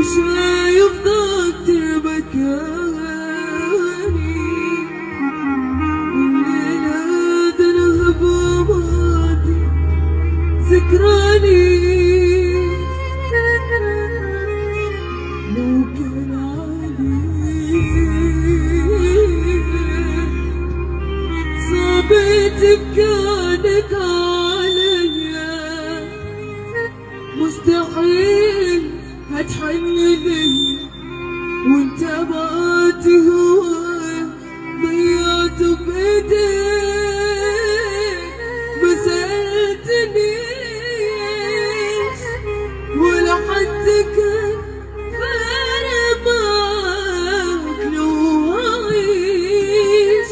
وشايف ضغط مكاني والليلة تنهب ماضي ذكراني لو كان علي صعبت بكانك عليا مستحيل هتحن لي وانت بعت هوايا ضيعته بايديك ما سألتنيش ولا حتى كان فارق معاك لو هعيش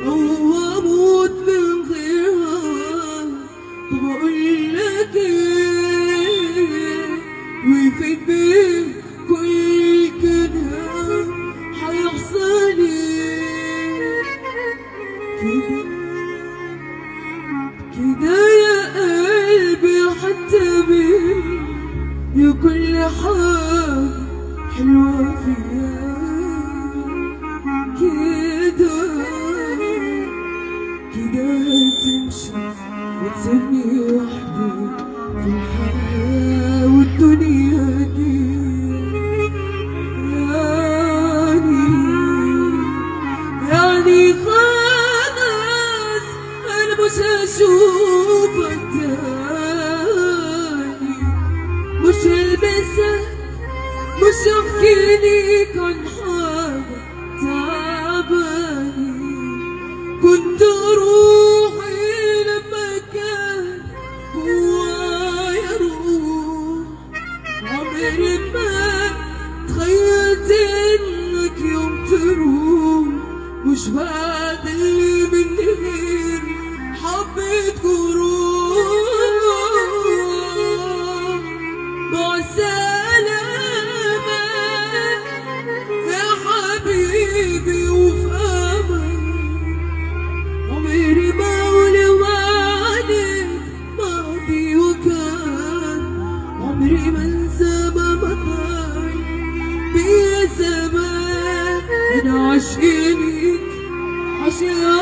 او هموت من غيرها. طب اقولك ايه ويفيد بيه كل كده حيحصلي كده يا قلبي حتى بيه يا كل حاجة حلوة فيها كده تمشي وتسيبني وحدي في الحياة والدنيا دي يعني خلاص أنا مش هشوفك تاني مش هلبسك مش هحكي ليك عن حاجة تعباني كنت روحي لما كان جوايا روح عمري ما تخيلت انك يوم تروح مش بعد اللي من غير حبيت جروح مع السلامة يا حبيبي وفي أمان عمري ما ولو عليك ماضي وكان عمري ما انسى ما مضى بيا زمان انا عشقي ليك عشان